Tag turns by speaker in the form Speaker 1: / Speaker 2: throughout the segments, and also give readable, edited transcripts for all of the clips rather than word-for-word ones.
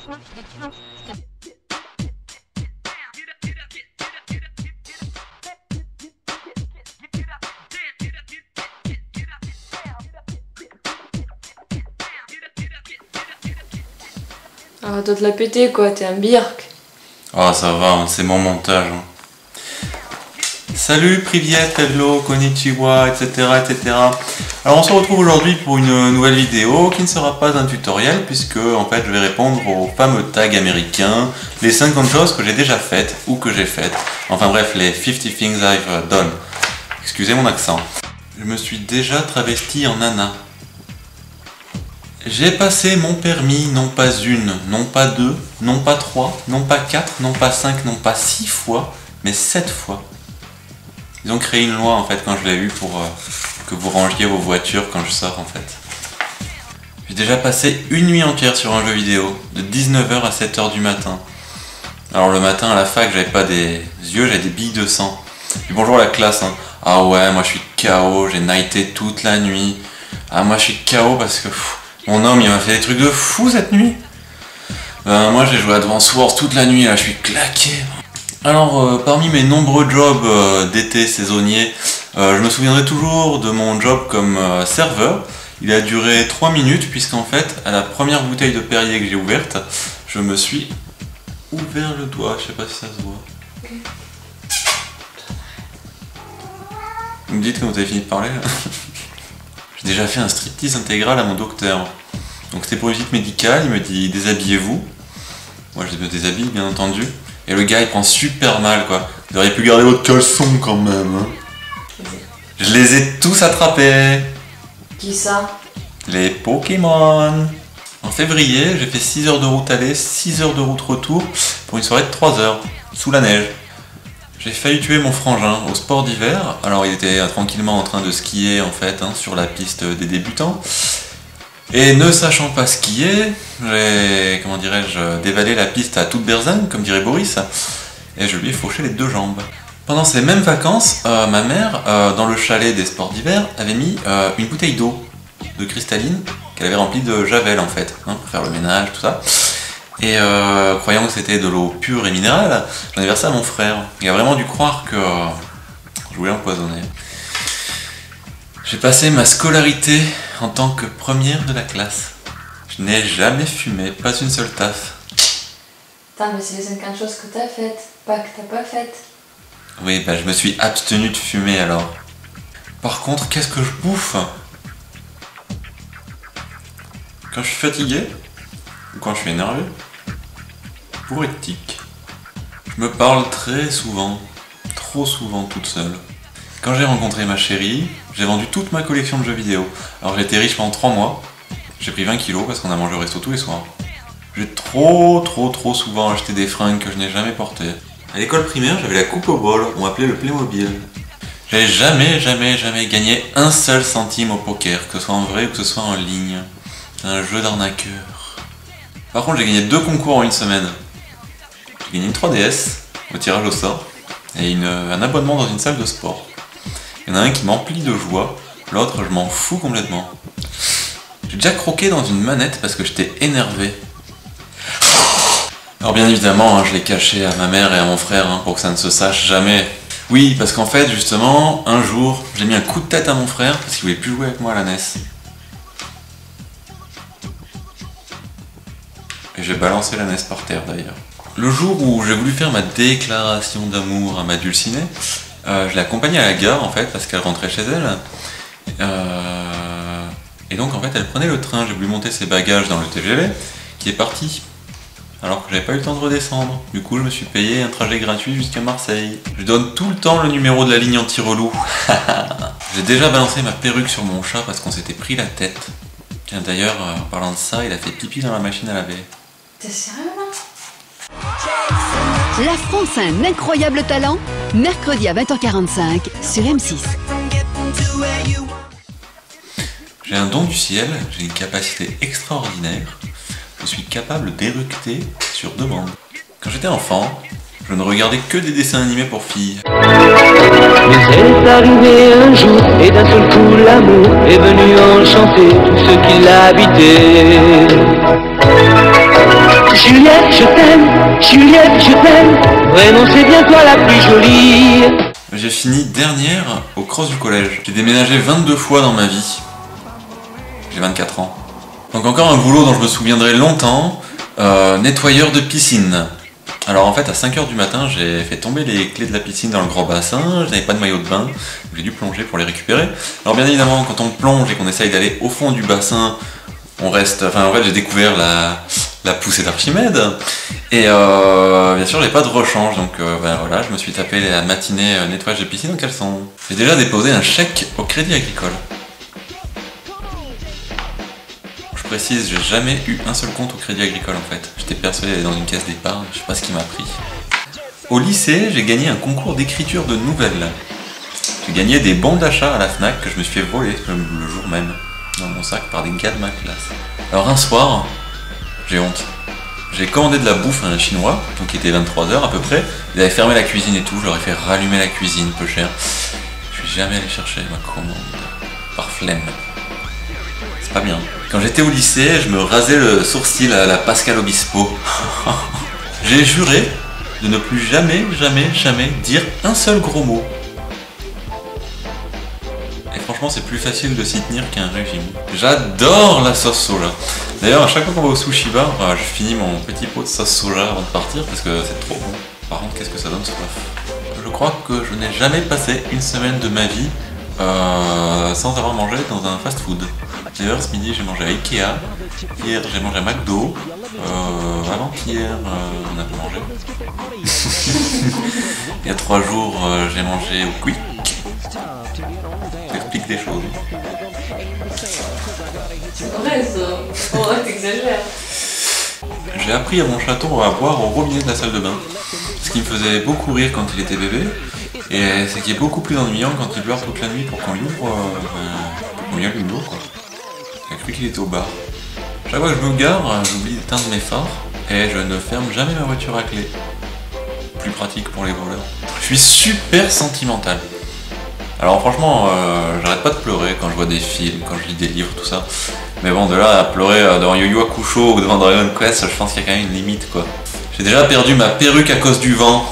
Speaker 1: Ah, toi te la péter quoi, t'es un birk.
Speaker 2: Ah, ça va, hein, c'est mon montage. Hein. Salut, privyet, hello, konnichiwa, etc., etc. Alors on se retrouve aujourd'hui pour une nouvelle vidéo qui ne sera pas un tutoriel puisque en fait je vais répondre aux fameux tags américains, les 50 choses que j'ai déjà faites ou que j'ai faites. Enfin bref, les 50 things I've done. Excusez mon accent. Je me suis déjà travesti en nana. J'ai passé mon permis non pas une, non pas deux, non pas trois, non pas quatre, non pas cinq, non pas 6 fois, mais 7 fois. Ils ont créé une loi en fait quand je l'ai eu pour que vous rangiez vos voitures quand je sors en fait. J'ai déjà passé une nuit entière sur un jeu vidéo, de 19h à 7h du matin. Alors le matin à la fac j'avais pas des yeux, j'avais des billes de sang. Puis bonjour la classe, hein. Ah ouais, moi je suis KO, j'ai nighté toute la nuit. Ah moi je suis KO parce que mon homme il m'a fait des trucs de fou cette nuit. Moi j'ai joué à Advance Wars toute la nuit, là je suis claqué. Alors parmi mes nombreux jobs d'été saisonniers, je me souviendrai toujours de mon job comme serveur. Il a duré 3 minutes puisqu'en fait à la première bouteille de Perrier que j'ai ouverte, je me suis ouvert le doigt, je sais pas si ça se voit. Okay. Vous me dites quand vous avez fini de parler. J'ai déjà fait un striptease intégral à mon docteur. Donc c'était pour une visite médicale, il me dit déshabillez-vous. Moi je me déshabille bien entendu. Et le gars il prend super mal quoi. Vous auriez pu garder votre caleçon quand même. Hein. Je les ai tous attrapés.
Speaker 1: Qui ça?
Speaker 2: Les Pokémon. En février, j'ai fait 6 heures de route aller, 6 heures de route retour pour une soirée de 3 heures, sous la neige. J'ai failli tuer mon frangin au sport d'hiver. Alors il était tranquillement en train de skier en fait hein, sur la piste des débutants. Et ne sachant pas skier, j'ai, comment dirais-je, dévalé la piste à toute berzingue, comme dirait Boris, et je lui ai fauché les 2 jambes. Pendant ces mêmes vacances, ma mère, dans le chalet des sports d'hiver, avait mis une bouteille d'eau, de cristalline, qu'elle avait remplie de javel en fait, hein, pour faire le ménage, tout ça. Et croyant que c'était de l'eau pure et minérale, j'en ai versé à mon frère. Il a vraiment dû croire que je voulais l'empoisonner. J'ai passé ma scolarité en tant que première de la classe. Je n'ai jamais fumé, pas une seule taffe.
Speaker 1: Putain, mais c'est les 50 choses que t'as faites, pas que t'as pas faites.
Speaker 2: Oui, bah je me suis abstenu de fumer alors. Par contre, qu'est-ce que je bouffe? Quand je suis fatigué, ou quand je suis énervé, pourritique. Je me parle très souvent, trop souvent toute seule. Quand j'ai rencontré ma chérie, j'ai vendu toute ma collection de jeux vidéo. Alors j'ai été riche pendant 3 mois, j'ai pris 20 kilos parce qu'on a mangé au resto tous les soirs. J'ai trop souvent acheté des fringues que je n'ai jamais portées. À l'école primaire, j'avais la coupe au bol, on m'appelait le Playmobil. J'avais jamais gagné un seul centime au poker, que ce soit en vrai ou que ce soit en ligne. C'est un jeu d'arnaqueur. Par contre, j'ai gagné 2 concours en une semaine. J'ai gagné une 3DS au tirage au sort et un abonnement dans une salle de sport. Il y en a un qui m'emplit de joie, l'autre je m'en fous complètement. J'ai déjà croqué dans une manette parce que j'étais énervé. Alors bien évidemment, hein, je l'ai caché à ma mère et à mon frère hein, pour que ça ne se sache jamais. Oui, parce qu'en fait, justement, un jour, j'ai mis un coup de tête à mon frère parce qu'il voulait plus jouer avec moi à la NES. Et j'ai balancé la NES par terre d'ailleurs. Le jour où j'ai voulu faire ma déclaration d'amour à ma dulcinée, je l'ai accompagnée à la gare en fait parce qu'elle rentrait chez elle. Et donc en fait elle prenait le train, j'ai voulu monter ses bagages dans le TGV qui est parti. Alors que j'avais pas eu le temps de redescendre. Du coup je me suis payé un trajet gratuit jusqu'à Marseille. Je donne tout le temps le numéro de la ligne anti-relou. J'ai déjà balancé ma perruque sur mon chat parce qu'on s'était pris la tête. Tiens d'ailleurs en parlant de ça, il a fait pipi dans la machine à laver.
Speaker 1: T'es sérieux là?
Speaker 3: La France a un incroyable talent, mercredi à 20h45 sur M6.
Speaker 2: J'ai un don du ciel, j'ai une capacité extraordinaire. Je suis capable d'éructer sur demande. Quand j'étais enfant, je ne regardais que des dessins animés pour filles.
Speaker 4: Mais est arrivé un jour et d'un seul coup l'amour est venu enchanter tout ce qui l'habitait. Juliette, je t'aime, Juliette, je t'aime, vraiment c'est bien toi la plus jolie.
Speaker 2: J'ai fini dernière au cross du collège. J'ai déménagé 22 fois dans ma vie. J'ai 24 ans. Donc encore un boulot dont je me souviendrai longtemps, nettoyeur de piscine. Alors en fait à 5h du matin j'ai fait tomber les clés de la piscine dans le grand bassin, je n'avais pas de maillot de bain, j'ai dû plonger pour les récupérer. Alors bien évidemment quand on plonge et qu'on essaye d'aller au fond du bassin, on reste, enfin en fait j'ai découvert la poussée d'Archimède et bien sûr j'ai pas de rechange donc ben voilà, je me suis tapé la matinée nettoyage de piscine en caleçon. J'ai déjà déposé un chèque au Crédit Agricole. Je précise, j'ai jamais eu un seul compte au Crédit Agricole en fait. J'étais persuadé d'aller dans une caisse d'épargne, je sais pas ce qui m'a pris. Au lycée, j'ai gagné un concours d'écriture de nouvelles. J'ai gagné des bons d'achat à la Fnac que je me suis fait voler le jour même dans mon sac par des gars de ma classe. Alors un soir, j'ai honte. J'ai commandé de la bouffe à un chinois, donc il était 23h à peu près. Il avait fermé la cuisine et tout, je leur ai fait rallumer la cuisine, peu cher. Je suis jamais allé chercher ma commande, par flemme. C'est pas bien. Quand j'étais au lycée, je me rasais le sourcil à la Pascal Obispo. J'ai juré de ne plus jamais dire un seul gros mot. Et franchement, c'est plus facile de s'y tenir qu'un régime. J'adore la sauce soja. D'ailleurs, à chaque fois qu'on va au sushi bar, je finis mon petit pot de sauce soja avant de partir parce que c'est trop bon. Par contre, qu'est-ce que ça donne soif. Je crois que je n'ai jamais passé une semaine de ma vie sans avoir mangé dans un fast-food. D'ailleurs, ce midi, j'ai mangé à Ikea. Hier, j'ai mangé à McDo. Avant-hier, on a pas mangé. Il y a 3 jours, j'ai mangé au Quick. J'explique des choses.
Speaker 1: C'est vrai ça. Oh, t'exagères.
Speaker 2: J'ai appris à mon chaton à boire au robinet de la salle de bain. Ce qui me faisait beaucoup rire quand il était bébé. Et c'est qui est beaucoup plus ennuyant quand il pleure toute la nuit pour qu'on lui ouvre. Pour qu'on lui allume l'eau, quoi. J'ai cru qu'il était au bar. Chaque fois que je me gare, j'oublie d'éteindre mes phares et je ne ferme jamais ma voiture à clé. Plus pratique pour les voleurs. Je suis super sentimental. Alors franchement, j'arrête pas de pleurer quand je vois des films, quand je lis des livres, tout ça. Mais bon, de là à pleurer devant Yu Yu Hakusho ou devant Dragon Quest, je pense qu'il y a quand même une limite, quoi. J'ai déjà perdu ma perruque à cause du vent.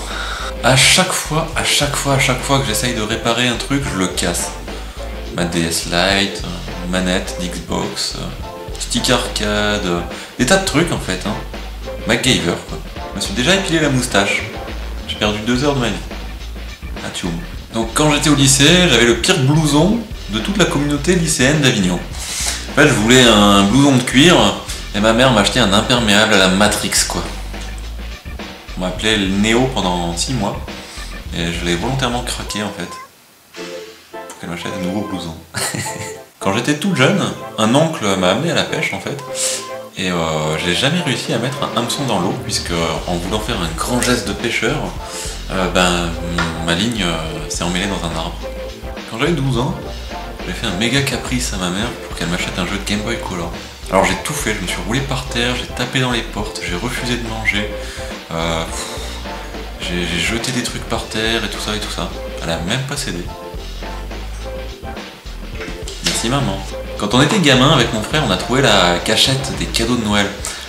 Speaker 2: À chaque fois que j'essaye de réparer un truc, je le casse. Ma DS Lite, manette d'Xbox, stick arcade, des tas de trucs en fait. Hein. MacGyver, quoi. Je me suis déjà épilé la moustache. J'ai perdu 2 heures de ma vie. Atchoum. Donc quand j'étais au lycée, j'avais le pire blouson de toute la communauté lycéenne d'Avignon. En fait, je voulais un blouson de cuir et ma mère m'a acheté un imperméable à la Matrix, quoi. On m'appelait le Néo pendant 6 mois et je l'ai volontairement craqué en fait pour qu'elle m'achète un nouveau blouson. Quand j'étais tout jeune, un oncle m'a amené à la pêche en fait et j'ai jamais réussi à mettre un hameçon dans l'eau puisque en voulant faire un grand geste de pêcheur, ma ligne s'est emmêlée dans un arbre. Quand j'avais 12 ans, j'ai fait un méga caprice à ma mère pour qu'elle m'achète un jeu de Game Boy Color. Alors j'ai tout fait, je me suis roulé par terre, j'ai tapé dans les portes, j'ai refusé de manger, j'ai jeté des trucs par terre et tout ça. Elle a même pas cédé. Merci maman. Quand on était gamin avec mon frère, on a trouvé la cachette des cadeaux de Noël.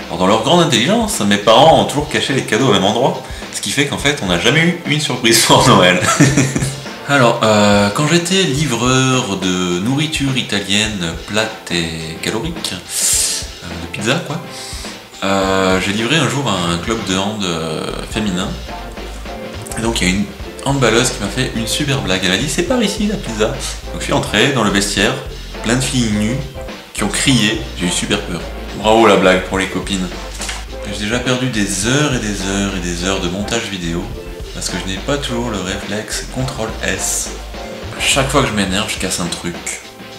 Speaker 2: Alors dans leur grande intelligence, mes parents ont toujours caché les cadeaux au même endroit, ce qui fait qu'en fait on n'a jamais eu une surprise pour Noël. Alors, quand j'étais livreur de nourriture italienne plate et calorique, de pizza quoi, j'ai livré un jour à un club de hand féminin. Et donc il y a une handballeuse qui m'a fait une super blague. Elle m'a dit c'est par ici la pizza. Donc je suis entré dans le vestiaire, plein de filles nues qui ont crié. J'ai eu super peur. Bravo la blague pour les copines. J'ai déjà perdu des heures et des heures et des heures de montage vidéo parce que je n'ai pas toujours le réflexe CTRL-S. Chaque fois que je m'énerve, je casse un truc.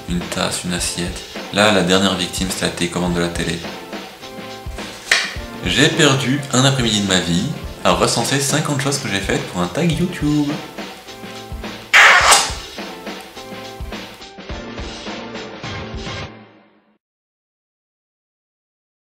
Speaker 2: Une tasse, une assiette. Là, la dernière victime, c'était la télécommande de la télé. J'ai perdu un après-midi de ma vie à recenser 50 choses que j'ai faites pour un tag YouTube.